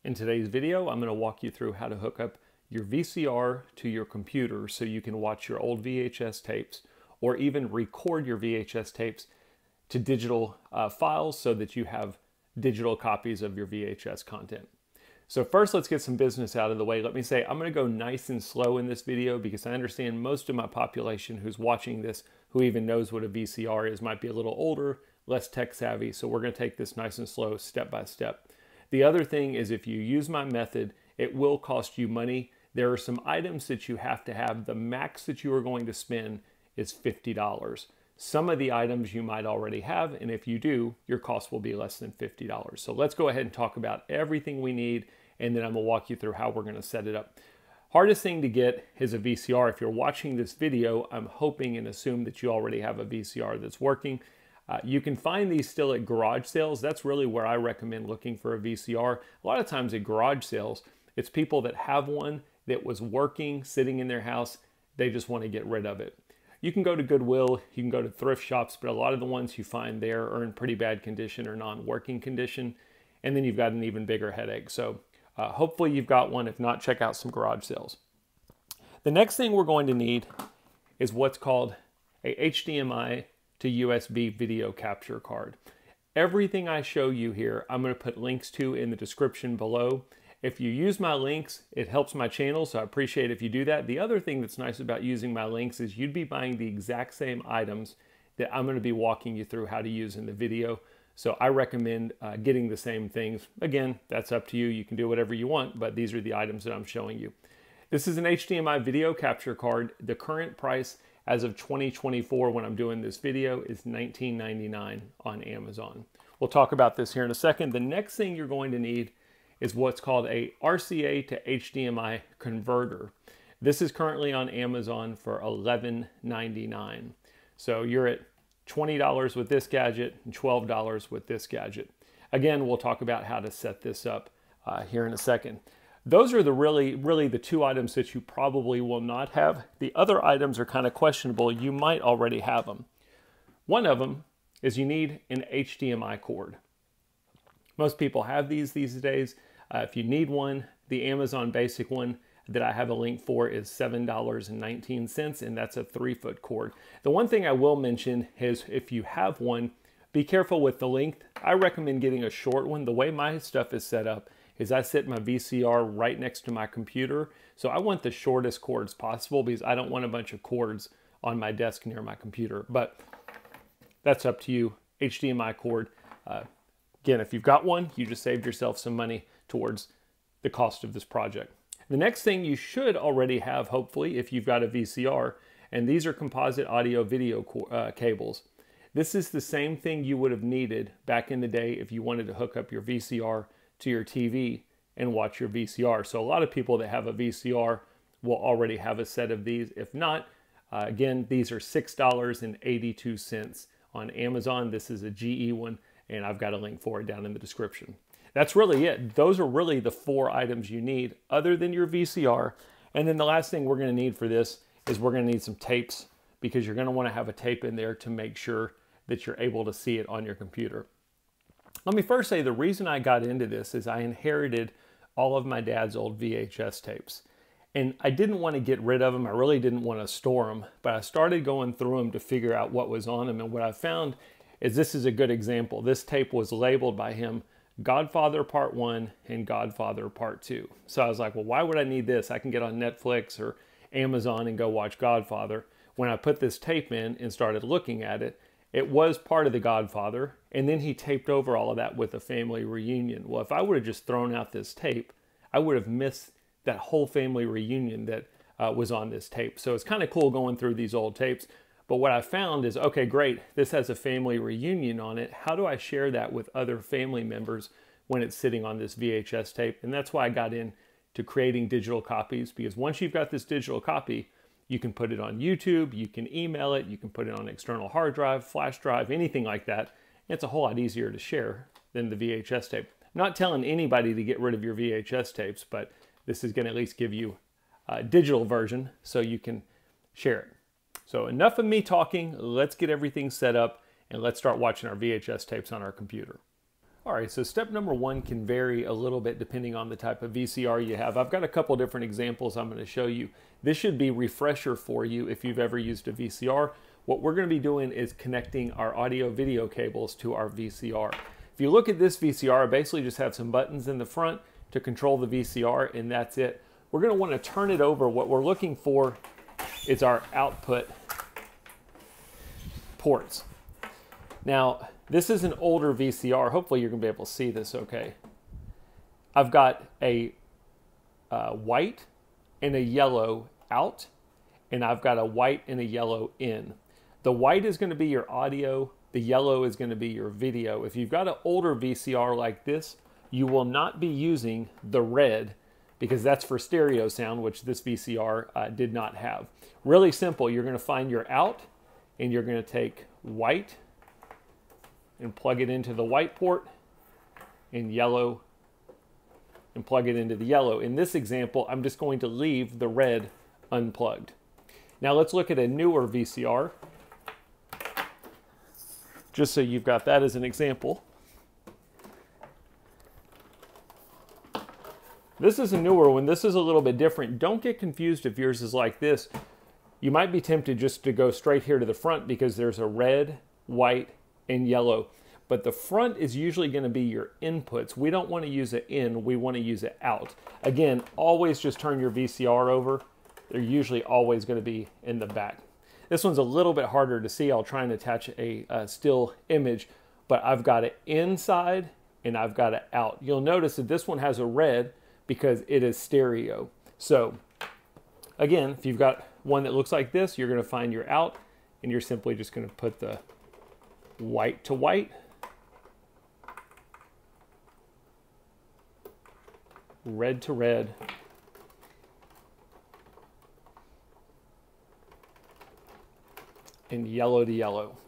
In today's video, I'm going to walk you through how to hook up your VCR to your computer so you can watch your old VHS tapes or even record your VHS tapes to digital files so that you have digital copies of your VHS content. So first, let's get some business out of the way. Let me say I'm going to go nice and slow in this video because I understand most of my population who's watching this, who even knows what a VCR is, might be a little older, less tech savvy. So we're going to take this nice and slow, step by step. The other thing is if you use my method, it will cost you money. There are some items that you have to have. The max that you are going to spend is $50. Some of the items you might already have, and if you do, your cost will be less than $50. So let's go ahead and talk about everything we need, and then I'm gonna walk you through how we're gonna set it up. Hardest thing to get is a VCR. If you're watching this video, I'm hoping and assume that you already have a VCR that's working. You can find these still at garage sales. That's really where I recommend looking for a VCR. A lot of times at garage sales, it's people that have one that was working, sitting in their house. They just want to get rid of it. You can go to Goodwill, you can go to thrift shops, but a lot of the ones you find there are in pretty bad condition or non-working condition. And then you've got an even bigger headache. So hopefully you've got one. If not, check out some garage sales. The next thing we're going to need is what's called a HDMI to USB video capture card. Everything I show you here, I'm going to put links to in the description below. If you use my links, it helps my channel, so I appreciate if you do that. The other thing that's nice about using my links is you'd be buying the exact same items that I'm going to be walking you through how to use in the video. So I recommend getting the same things. Again, that's up to you. You can do whatever you want, but these are the items that I'm showing you. This is an HDMI video capture card. The current price as of 2024 when I'm doing this video is $19.99 on Amazon. We'll talk about this here in a second. The next thing you're going to need is what's called a RCA to HDMI converter. This is currently on Amazon for $11.99. So you're at $20 with this gadget and $12 with this gadget. Again, we'll talk about how to set this up here in a second. Those are the really the two items that you probably will not have. The other items are kind of questionable. You might already have them. One of them is you need an HDMI cord. Most people have these days. If you need one, the Amazon basic one that I have a link for is $7.19, and that's a 3-foot cord. The one thing I will mention is if you have one, be careful with the length. I recommend getting a short one. The way my stuff is set up is I set my VCR right next to my computer. So I want the shortest cords possible because I don't want a bunch of cords on my desk near my computer. But that's up to you. HDMI cord. Again, if you've got one, you just saved yourself some money towards the cost of this project. The next thing you should already have, hopefully, if you've got a VCR, and these are composite audio video cables. This is the same thing you would have needed back in the day if you wanted to hook up your VCR to your TV and watch your VCR. So a lot of people that have a VCR will already have a set of these. If not, again, these are $6.82 on Amazon. This is a GE one, and I've got a link for it down in the description. That's really it. Those are really the 4 items you need other than your VCR. And then the last thing we're going to need for this is we're going to need some tapes because you're going to want to have a tape in there to make sure that you're able to see it on your computer. Let me first say the reason I got into this is I inherited all of my dad's old VHS tapes. And I didn't want to get rid of them. I really didn't want to store them. But I started going through them to figure out what was on them. And what I found is this is a good example. This tape was labeled by him Godfather Part 1 and Godfather Part 2. So I was like, well, why would I need this? I can get on Netflix or Amazon and go watch Godfather. When I put this tape in and started looking at it, it was part of The Godfather, and then he taped over all of that with a family reunion. Well, if I would have just thrown out this tape, I would have missed that whole family reunion that was on this tape. So it's kind of cool going through these old tapes. But what I found is, okay, great, this has a family reunion on it. How do I share that with other family members when it's sitting on this VHS tape? And that's why I got into creating digital copies, because once you've got this digital copy, you can put it on YouTube, you can email it, you can put it on an external hard drive, flash drive, anything like that. It's a whole lot easier to share than the VHS tape. I'm not telling anybody to get rid of your VHS tapes, but this is going to at least give you a digital version so you can share it. So enough of me talking. Let's get everything set up and let's start watching our VHS tapes on our computer. All right, so step number one can vary a little bit depending on the type of VCR you have. I've got a couple different examples I'm going to show you. This should be a refresher for you if you've ever used a VCR. What we're going to be doing is connecting our audio video cables to our VCR. If you look at this VCR, I basically just have some buttons in the front to control the VCR, and that's it. We're going to want to turn it over. What we're looking for is our output ports. Now, this is an older VCR. Hopefully you're going to be able to see this okay. I've got a white and a yellow out, and I've got a white and a yellow in. The white is going to be your audio. The yellow is going to be your video. If you've got an older VCR like this, you will not be using the red because that's for stereo sound, which this VCR did not have. Really simple. You're going to find your out, and you're going to take white and plug it into the white port, and yellow and plug it into the yellow. In this example, I'm just going to leave the red unplugged. Now let's look at a newer VCR, just so you've got that as an example. This is a newer one. This is a little bit different. Don't get confused if yours is like this. You might be tempted just to go straight here to the front because there's a red, white, and yellow. But the front is usually going to be your inputs. We don't want to use it in, we want to use it out. Again, always just turn your VCR over. They're usually always going to be in the back. This one's a little bit harder to see. I'll try and attach a still image, but I've got it inside and I've got it out. You'll notice that this one has a red because it is stereo. So again, if you've got one that looks like this, you're going to find your out, and you're simply just going to put the white to white, red to red, and yellow to yellow.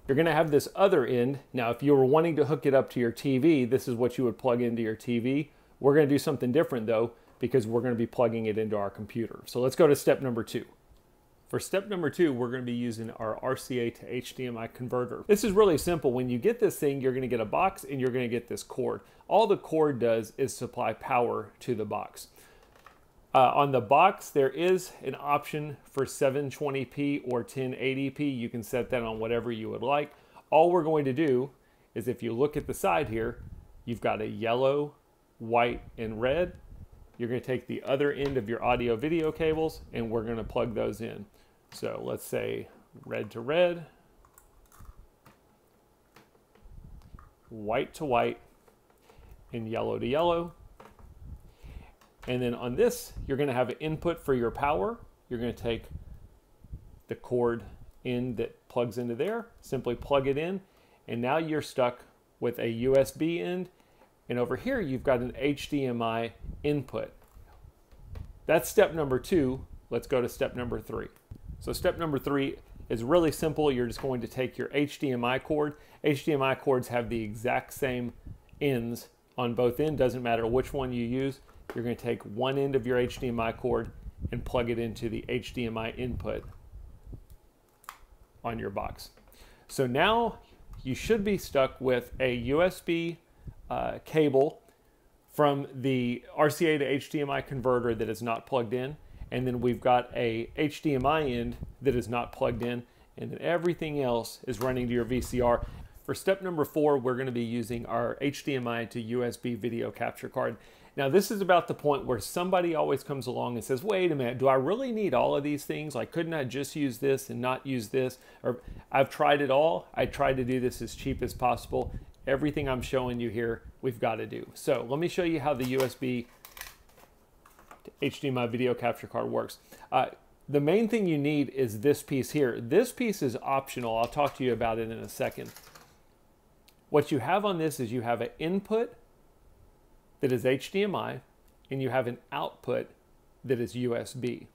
You're going to have this other end. Now, if you were wanting to hook it up to your TV, this is what you would plug into your TV. We're going to do something different though, because we're going to be plugging it into our computer. So let's go to step number two. For step number two, we're going to be using our RCA to HDMI converter. This is really simple. When you get this thing, you're going to get a box and you're going to get this cord. All the cord does is supply power to the box. On the box, there is an option for 720p or 1080p. You can set that on whatever you would like. All we're going to do is, if you look at the side here, you've got a yellow, white, and red. You're going to take the other end of your audio video cables and we're going to plug those in. So let's say red to red, white to white, and yellow to yellow. And then on this, you're going to have an input for your power. You're going to take the cord in that plugs into there, simply plug it in, and now you're stuck with a USB end. And over here, you've got an HDMI input. That's step number two. Let's go to step number three. So step number three is really simple. You're just going to take your HDMI cord. HDMI cords have the exact same ends on both ends. Doesn't matter which one you use. You're going to take one end of your HDMI cord and plug it into the HDMI input on your box. So now you should be stuck with a USB cable from the RCA to HDMI converter that is not plugged in, and then we've got a HDMI end that is not plugged in, and then everything else is running to your VCR. For step number four, we're going to be using our HDMI to USB video capture card. Now this is about the point where somebody always comes along and says, wait a minute, do I really need all of these things? Like, couldn't I just use this and not use this? Or I've tried it all. I tried to do this as cheap as possible. Everything I'm showing you here, we've got to do. So let me show you how the USB to HDMI video capture card works. The main thing you need is this piece here. This piece is optional. I'll talk to you about it in a second. What you have on this is you have an input that is HDMI and you have an output that is USB.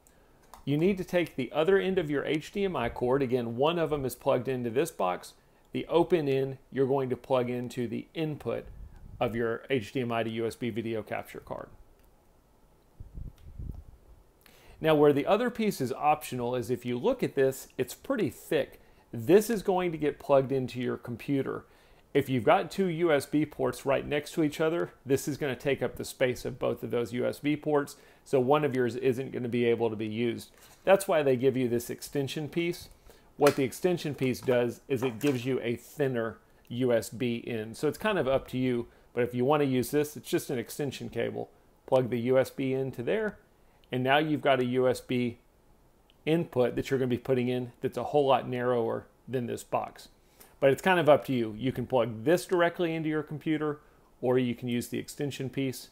You need to take the other end of your HDMI cord. Again, one of them is plugged into this box. The open end, you're going to plug into the input of your HDMI to USB video capture card. Now, where the other piece is optional is if you look at this, it's pretty thick. This is going to get plugged into your computer. If you've got two USB ports right next to each other, this is going to take up the space of both of those USB ports, so one of yours isn't going to be able to be used. That's why they give you this extension piece. What the extension piece does is it gives you a thinner USB in. So it's kind of up to you, but if you want to use this, it's just an extension cable. Plug the USB into there, and now you've got a USB input that you're going to be putting in that's a whole lot narrower than this box. But it's kind of up to you. You can plug this directly into your computer, or you can use the extension piece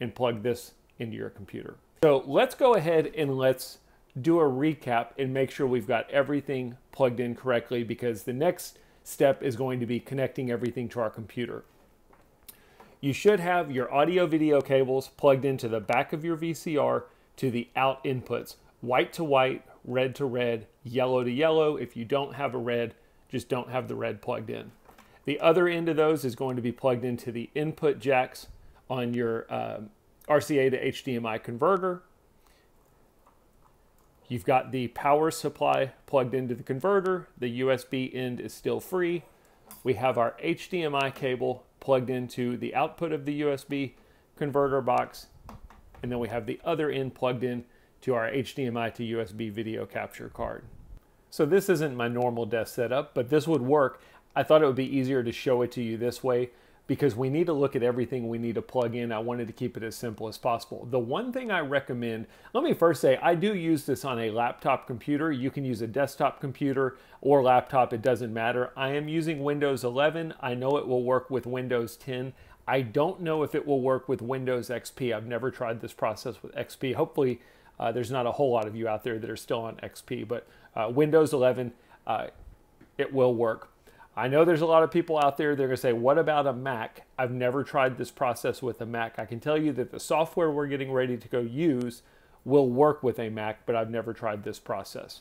and plug this into your computer. So let's go ahead and let's do a recap and make sure we've got everything plugged in correctly, because the next step is going to be connecting everything to our computer. You should have your audio video cables plugged into the back of your VCR to the out inputs, white to white, red to red, yellow to yellow. If you don't have a red, just don't have the red plugged in. The other end of those is going to be plugged into the input jacks on your RCA to HDMI converter. You've got the power supply plugged into the converter. The USB end is still free. We have our HDMI cable plugged into the output of the USB converter box. And then we have the other end plugged in to our HDMI to USB video capture card. So this isn't my normal desk setup, but this would work. I thought it would be easier to show it to you this way because we need to look at everything we need to plug in. I wanted to keep it as simple as possible. The one thing I recommend, let me first say, I do use this on a laptop computer. You can use a desktop computer or laptop, it doesn't matter. I am using Windows 11. I know it will work with Windows 10. I don't know if it will work with Windows XP. I've never tried this process with XP. Hopefully, there's not a whole lot of you out there that are still on XP, but Windows 11, it will work. I know there's a lot of people out there that are going to say, what about a Mac? I've never tried this process with a Mac. I can tell you that the software we're getting ready to go use will work with a Mac, but I've never tried this process.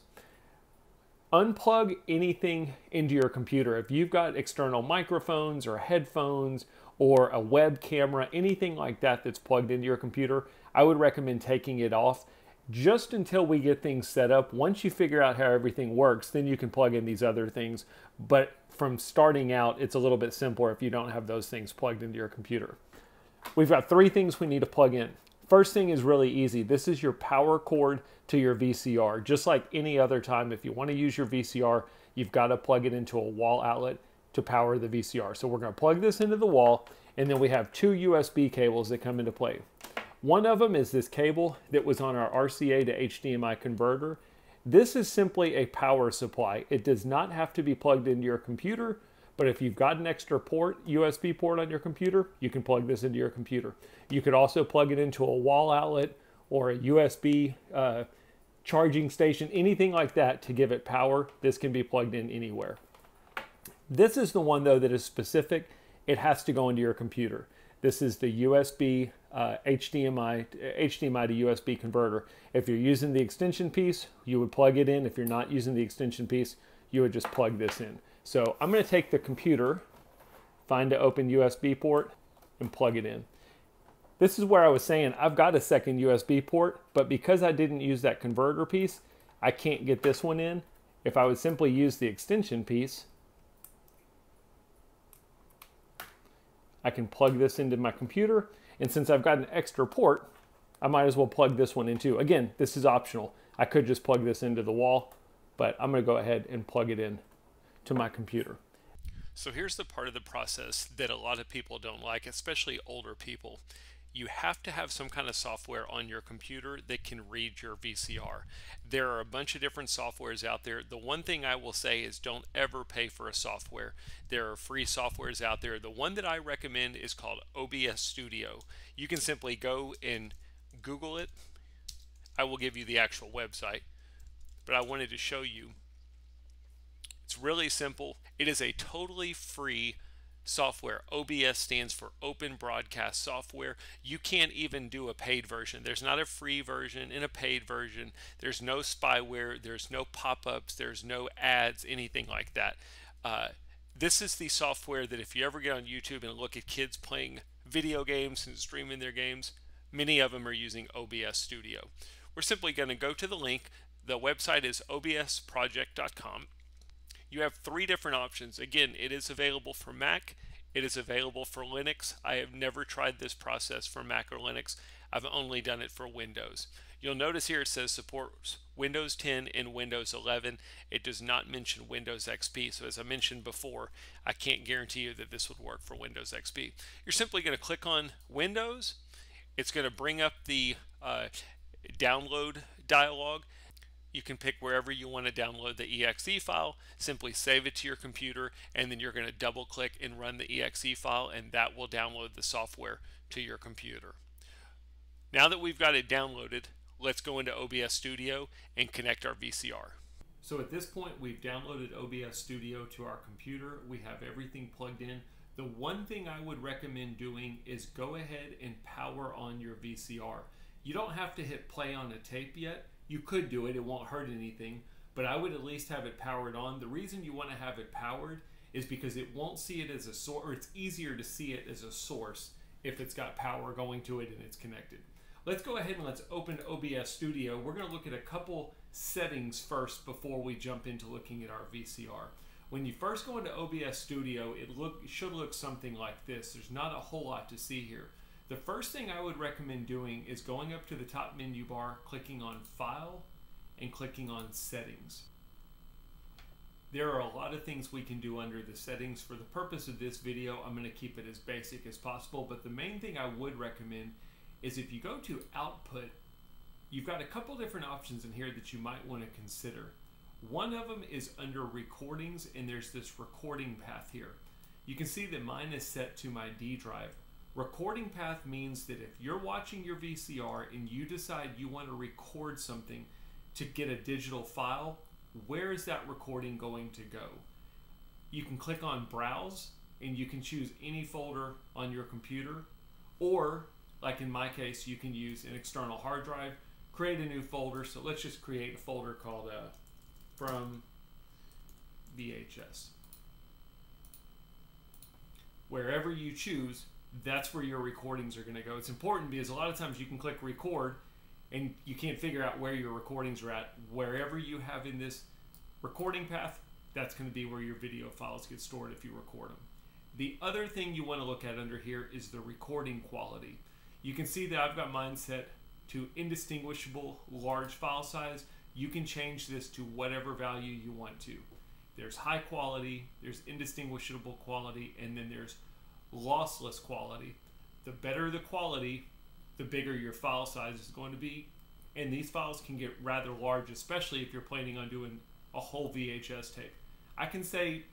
Unplug anything into your computer. If you've got external microphones or headphones or a web camera, anything like that that's plugged into your computer, I would recommend taking it off just until we get things set up. Once you figure out how everything works, then you can plug in these other things. But from starting out, it's a little bit simpler if you don't have those things plugged into your computer. We've got three things we need to plug in. First thing is really easy. This is your power cord to your VCR. Just like any other time, if you want to use your VCR, you've got to plug it into a wall outlet to power the VCR. So we're going to plug this into the wall, and then we have two USB cables that come into play. One of them is this cable that was on our RCA to HDMI converter. This is simply a power supply. It does not have to be plugged into your computer, but if you've got an extra port, USB port on your computer, you can plug this into your computer. You could also plug it into a wall outlet or a USB charging station, anything like that to give it power. This can be plugged in anywhere. This is the one though that is specific. It has to go into your computer. This is the USB HDMI to USB converter. If you're using the extension piece, you would plug it in. If you're not using the extension piece, you would just plug this in. So I'm going to take the computer, find an open USB port, and plug it in. This is where I was saying I've got a second USB port, but because I didn't use that converter piece, I can't get this one in. If I would simply use the extension piece, I can plug this into my computer, and since I've got an extra port, I might as well plug this one in too. Again, this is optional. I could just plug this into the wall, but I'm going to go ahead and plug it in to my computer. So here's the part of the process that a lot of people don't like, especially older people. You have to have some kind of software on your computer that can read your VCR. There are a bunch of different softwares out there. The one thing I will say is don't ever pay for a software. There are free softwares out there. The one that I recommend is called OBS Studio. You can simply go and Google it. I will give you the actual website, but I wanted to show you. It's really simple. It is a totally free software. OBS stands for Open Broadcast Software. You can't even do a paid version. There's not a free version and a paid version. There's no spyware. There's no pop-ups. There's no ads, anything like that. This is the software that if you ever get on YouTube and look at kids playing video games and streaming their games, many of them are using OBS Studio. We're simply going to go to the link. The website is obsproject.com. you have three different options. Again, it is available for Mac. It is available for Linux. I have never tried this process for Mac or Linux. I've only done it for Windows. You'll notice here it says supports Windows 10 and Windows 11. It does not mention Windows XP. So as I mentioned before, I can't guarantee you that this would work for Windows XP. You're simply going to click on Windows. It's going to bring up the download dialog. You can pick wherever you want to download the exe file, simply save it to your computer, and then you're going to double click and run the exe file, and that will download the software to your computer. Now that we've got it downloaded, let's go into OBS Studio and connect our VCR. So at this point, we've downloaded OBS Studio to our computer. We have everything plugged in. The one thing I would recommend doing is go ahead and power on your VCR. You don't have to hit play on a tape yet. You could do it, it won't hurt anything, but I would at least have it powered on. The reason you want to have it powered is because it won't see it as a source, or it's easier to see it as a source if it's got power going to it and it's connected. Let's go ahead and let's open OBS Studio. We're going to look at a couple settings first before we jump into looking at our VCR. When you first go into OBS Studio, it should look something like this. There's not a whole lot to see here. The first thing I would recommend doing is going up to the top menu bar, clicking on File, and clicking on Settings. There are a lot of things we can do under the settings. For the purpose of this video, I'm going to keep it as basic as possible, but the main thing I would recommend is if you go to Output, you've got a couple different options in here that you might want to consider. One of them is under Recordings, and there's this recording path here. You can see that mine is set to my D drive. Recording path means that if you're watching your VCR and you decide you want to record something to get a digital file, where is that recording going to go? You can click on Browse and you can choose any folder on your computer, or like in my case, you can use an external hard drive, create a new folder. So let's just create a folder called From VHS. Wherever you choose, that's where your recordings are going to go. It's important because a lot of times you can click record and you can't figure out where your recordings are at. Wherever you have in this recording path, that's going to be where your video files get stored if you record them. The other thing you want to look at under here is the recording quality. You can see that I've got mine set to indistinguishable large file size. You can change this to whatever value you want to. There's high quality, there's indistinguishable quality, and then there's lossless quality. The better the quality, the bigger your file size is going to be, and these files can get rather large, especially if you're planning on doing a whole VHS tape. I can say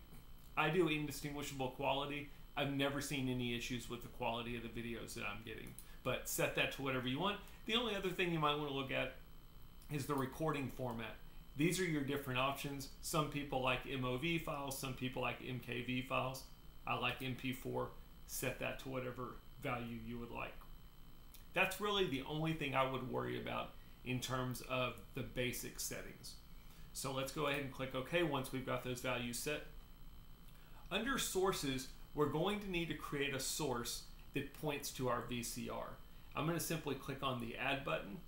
I do indistinguishable quality. I've never seen any issues with the quality of the videos that I'm getting, but set that to whatever you want. The only other thing you might want to look at is the recording format. These are your different options. Some people like MOV files, some people like MKV files. I like MP4. Set that to whatever value you would like. That's really the only thing I would worry about in terms of the basic settings. So let's go ahead and click OK once we've got those values set. Under sources, we're going to need to create a source that points to our VCR. I'm going to simply click on the Add button.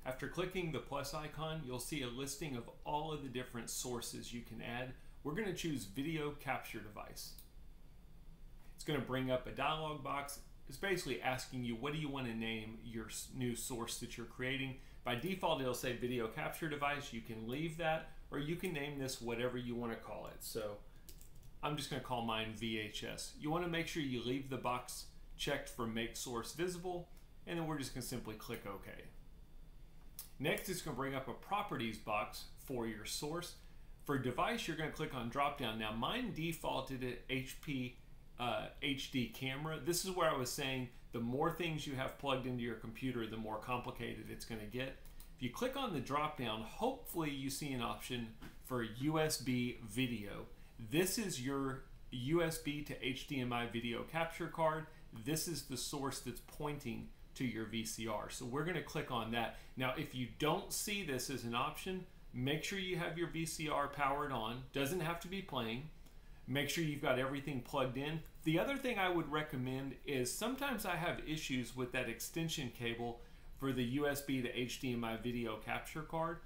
After clicking the plus icon, you'll see a listing of all of the different sources you can add. We're going to choose Video Capture Device. It's going to bring up a dialog box. It's basically asking you, what do you want to name your new source that you're creating? By default, it'll say Video Capture Device. You can leave that, or you can name this whatever you want to call it. So I'm just going to call mine VHS. You want to make sure you leave the box checked for Make Source Visible, and then we're just going to simply click OK. Next, it's going to bring up a Properties box for your source. For device, you're going to click on drop down. Now, mine defaulted at HD camera. This is where I was saying the more things you have plugged into your computer, the more complicated it's going to get. If you click on the drop down, hopefully you see an option for USB video. This is your USB to HDMI video capture card. This is the source that's pointing to your VCR. So we're going to click on that. Now, if you don't see this as an option, make sure you have your VCR powered on. Doesn't have to be playing. Make sure you've got everything plugged in. The other thing I would recommend is sometimes I have issues with that extension cable for the USB to HDMI video capture card.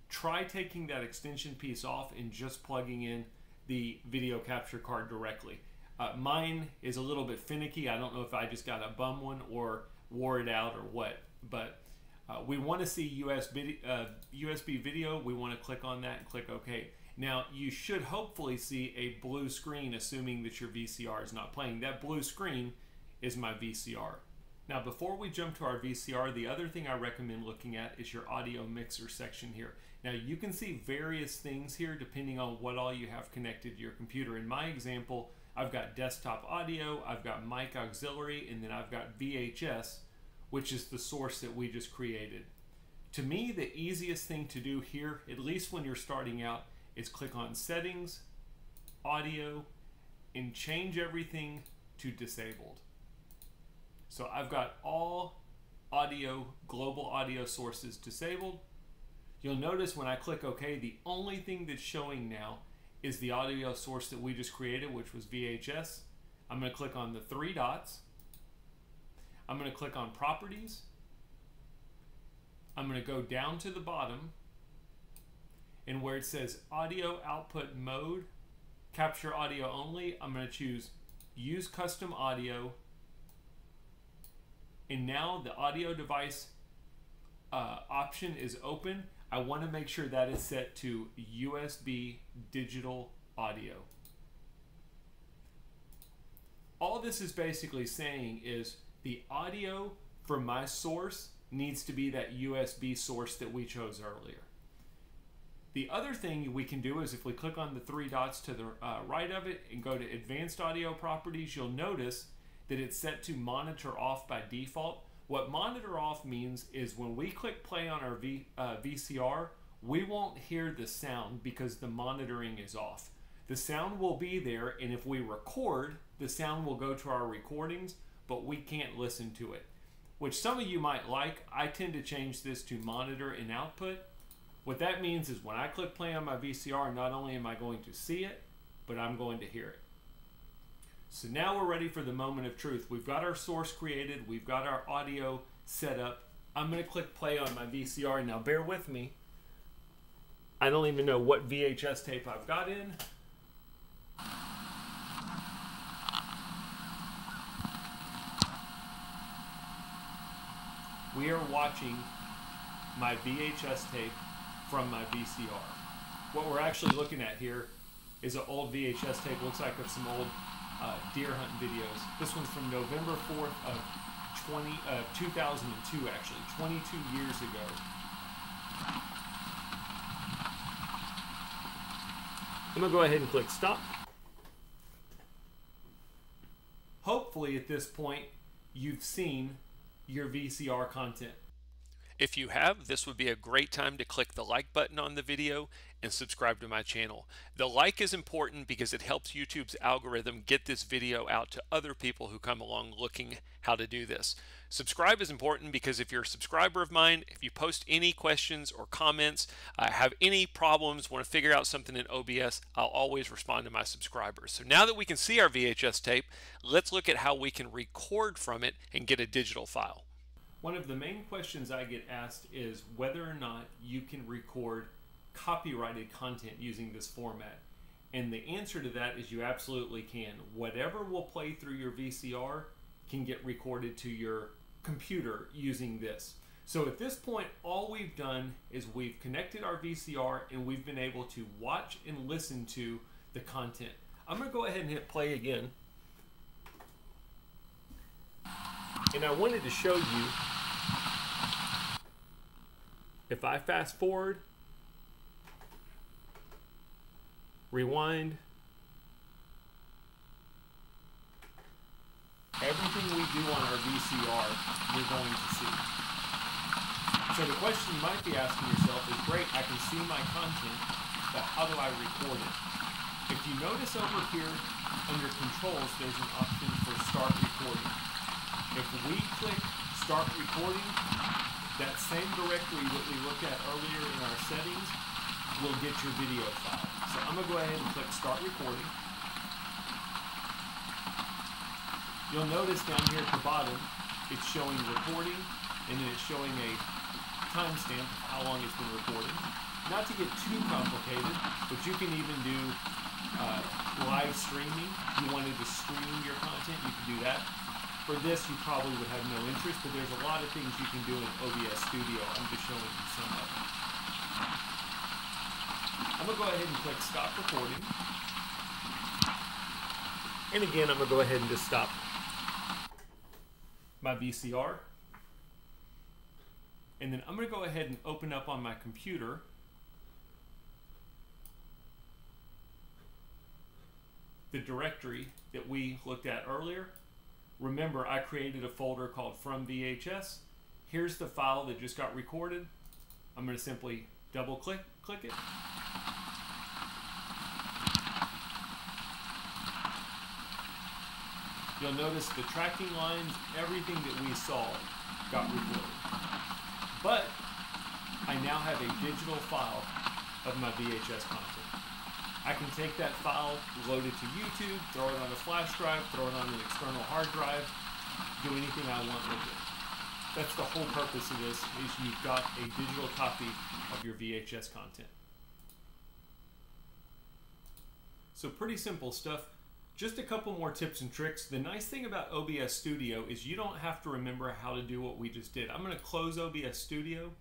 try taking that extension piece off and just plugging in the video capture card directly. Mine is a little bit finicky. I don't know if I just got a bum one or wore it out or what, but we want to see USB video. We want to click on that and click OK. Now, you should hopefully see a blue screen, assuming that your VCR is not playing. That blue screen is my VCR. Now, before we jump to our VCR, the other thing I recommend looking at is your audio mixer section here. Now, you can see various things here depending on what all you have connected to your computer. In my example, I've got desktop audio, I've got mic auxiliary, and then I've got VHS, which is the source that we just created. To me, the easiest thing to do here, at least when you're starting out, is click on Settings, Audio, and change everything to Disabled. So I've got all audio, global audio sources disabled. You'll notice when I click OK, the only thing that's showing now is the audio source that we just created, which was VHS. I'm going to click on the three dots. I'm going to click on Properties. I'm going to go down to the bottom, and where it says Audio Output Mode, Capture Audio Only, I'm going to choose Use Custom Audio. And now the audio device option is open. I want to make sure that is set to USB digital audio. All this is basically saying is the audio from my source needs to be that USB source that we chose earlier. The other thing we can do is if we click on the three dots to the right of it and go to Advanced Audio Properties, you'll notice that it's set to monitor off by default. What monitor off means is when we click play on our VCR, we won't hear the sound because the monitoring is off. The sound will be there, and if we record, the sound will go to our recordings, but we can't listen to it, which some of you might like. I tend to change this to monitor and output. What that means is when I click play on my VCR, not only am I going to see it, but I'm going to hear it. So now we're ready for the moment of truth. We've got our source created. We've got our audio set up. I'm going to click play on my VCR. Now bear with me. I don't even know what VHS tape I've got in. We are watching my VHS tape from my VCR. What we're actually looking at here is an old VHS tape. Looks like of some old deer hunting videos. This one's from November 4th of 2002, actually, 22 years ago. I'm gonna go ahead and click stop. Hopefully at this point you've seen your VCR content. If you have, this would be a great time to click the like button on the video and subscribe to my channel. The like is important because it helps YouTube's algorithm get this video out to other people who come along looking how to do this. Subscribe is important because if you're a subscriber of mine, if you post any questions or comments, have any problems, want to figure out something in OBS, I'll always respond to my subscribers. So now that we can see our VHS tape, let's look at how we can record from it and get a digital file. One of the main questions I get asked is whether or not you can record copyrighted content using this format. And the answer to that is you absolutely can. Whatever will play through your VCR can get recorded to your computer using this. So at this point, all we've done is we've connected our VCR and we've been able to watch and listen to the content. I'm going to go ahead and hit play again. And I wanted to show you, if I fast forward, rewind, everything we do on our VCR, you're going to see. So the question you might be asking yourself is, great, I can see my content, but how do I record it? If you notice over here under controls, there's an option for start recording. If we click start recording, that same directory that we looked at earlier in our settings will get your video file. So I'm going to go ahead and click start recording. You'll notice down here at the bottom, it's showing recording, and then it's showing a timestamp of how long it's been recording. not to get too complicated, but you can even do live streaming. If you wanted to stream your content, you can do that. For this, you probably would have no interest, but there's a lot of things you can do in OBS Studio. I'm just showing you some of them. I'm going to go ahead and click Stop Recording. And again, I'm going to go ahead and just stop my VCR. And then I'm going to go ahead and open up on my computer the directory that we looked at earlier. Remember, I created a folder called From VHS. Here's the file that just got recorded. I'm going to simply double click it. You'll notice the tracking lines, everything that we saw got recorded. But I now have a digital file of my VHS content. I can take that file, load it to YouTube, throw it on a flash drive, throw it on an external hard drive, do anything I want with it. That's the whole purpose of this, is you've got a digital copy of your VHS content. So pretty simple stuff. Just a couple more tips and tricks. The nice thing about OBS Studio is you don't have to remember how to do what we just did. I'm going to close OBS Studio,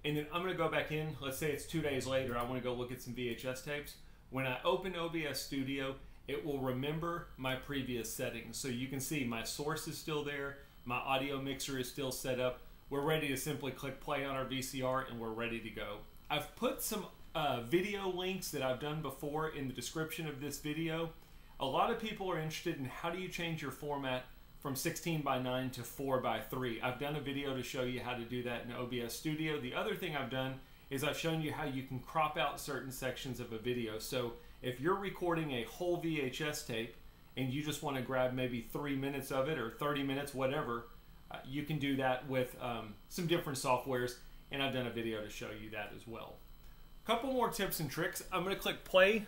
and then I'm going to go back in. Let's say it's 2 days later. I want to go look at some VHS tapes. When I open OBS Studio, it will remember my previous settings. So you can see my source is still there. My audio mixer is still set up. We're ready to simply click play on our VCR, and we're ready to go. I've put some video links that I've done before in the description of this video. A lot of people are interested in how do you change your format from 16:9 to 4:3. I've done a video to show you how to do that in OBS Studio. The other thing I've done is I've shown you how you can crop out certain sections of a video. So if you're recording a whole VHS tape and you just want to grab maybe 3 minutes of it or 30 minutes, whatever, you can do that with some different softwares, and I've done a video to show you that as well. A couple more tips and tricks. I'm going to click play.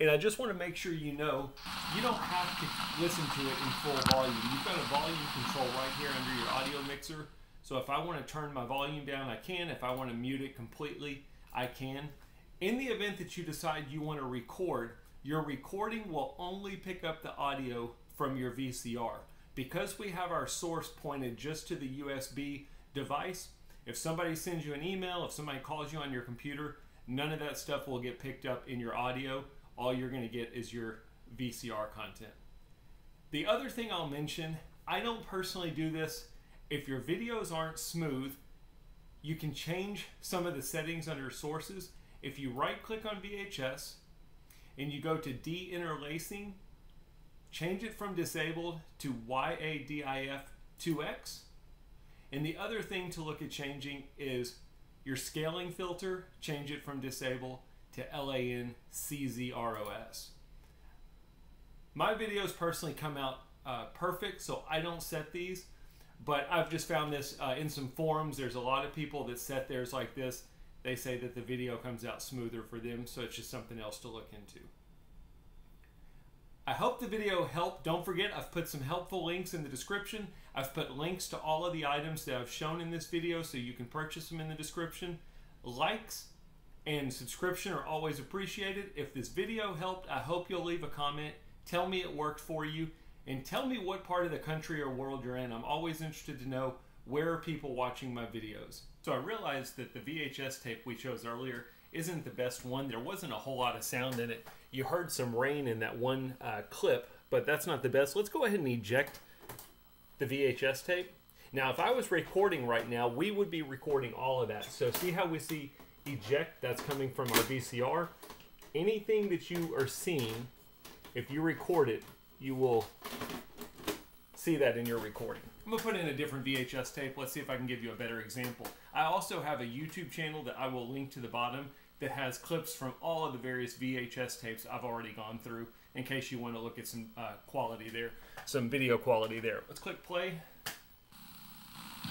And I just want to make sure you know, you don't have to listen to it in full volume. You've got a volume control right here under your audio mixer. So if I want to turn my volume down, I can. If I want to mute it completely, I can. In the event that you decide you want to record, your recording will only pick up the audio from your VCR. Because we have our source pointed just to the USB device, if somebody sends you an email, if somebody calls you on your computer, none of that stuff will get picked up in your audio. All you're going to get is your VCR content. The other thing I'll mention, I don't personally do this. If your videos aren't smooth, you can change some of the settings under sources. If you right click on VHS and you go to de-interlacing, change it from disabled to YADIF2X. And the other thing to look at changing is your scaling filter, change it from disabled to LANCZROS. My videos personally come out perfect, so I don't set these, but I've just found this in some forums. There's a lot of people that set theirs like this. They say that the video comes out smoother for them, so it's just something else to look into. I hope the video helped. Don't forget, I've put some helpful links in the description. I've put links to all of the items that I've shown in this video so you can purchase them in the description. Likes and subscription are always appreciated. If this video helped, I hope you'll leave a comment. Tell me it worked for you, and tell me what part of the country or world you're in. I'm always interested to know where are people watching my videos. So I realized that the VHS tape we chose earlier isn't the best one. There wasn't a whole lot of sound in it. You heard some rain in that one clip, but that's not the best. Let's go ahead and eject the VHS tape. Now, if I was recording right now, we would be recording all of that. So see how we see eject, that's coming from our VCR. Anything that you are seeing, if you record it, you will see that in your recording. I'm gonna put in a different VHS tape. Let's see if I can give you a better example. I also have a YouTube channel that I will link to the bottom that has clips from all of the various VHS tapes I've already gone through in case you want to look at some quality there, some video quality there. Let's click play.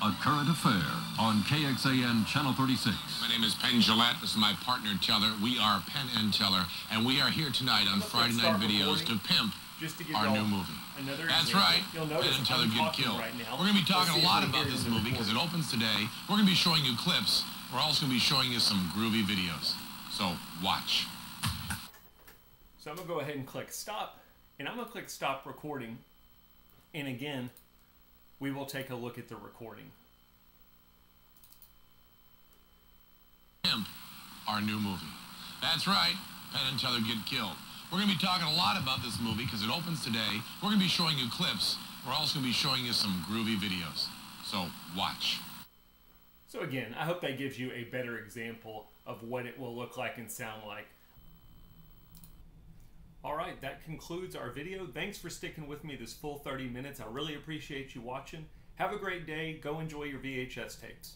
A Current Affair on KXAN Channel 36. My name is Penn Gillette. This is my partner Teller. We are Penn and Teller, and we are here tonight on Friday Night Videos to pimp just to give our y'all new movie. another That's example. right. You'll notice And I'm Tyler get talking killed. right now. We're going to be Let's talking see a if lot we can about hear it this in the movie because it recording. opens today. We're going to be showing you clips. We're also going to be showing you some groovy videos. So watch. So I'm going to go ahead and click stop, and I'm going to click stop recording. And again, we will take a look at the recording. Our new movie. That's right. Penn and Teller get killed. We're going to be talking a lot about this movie because it opens today. We're going to be showing you clips. We're also going to be showing you some groovy videos. So watch. So again, I hope that gives you a better example of what it will look like and sound like. All right, that concludes our video. Thanks for sticking with me this full 30 minutes. I really appreciate you watching. Have a great day. Go enjoy your VHS tapes.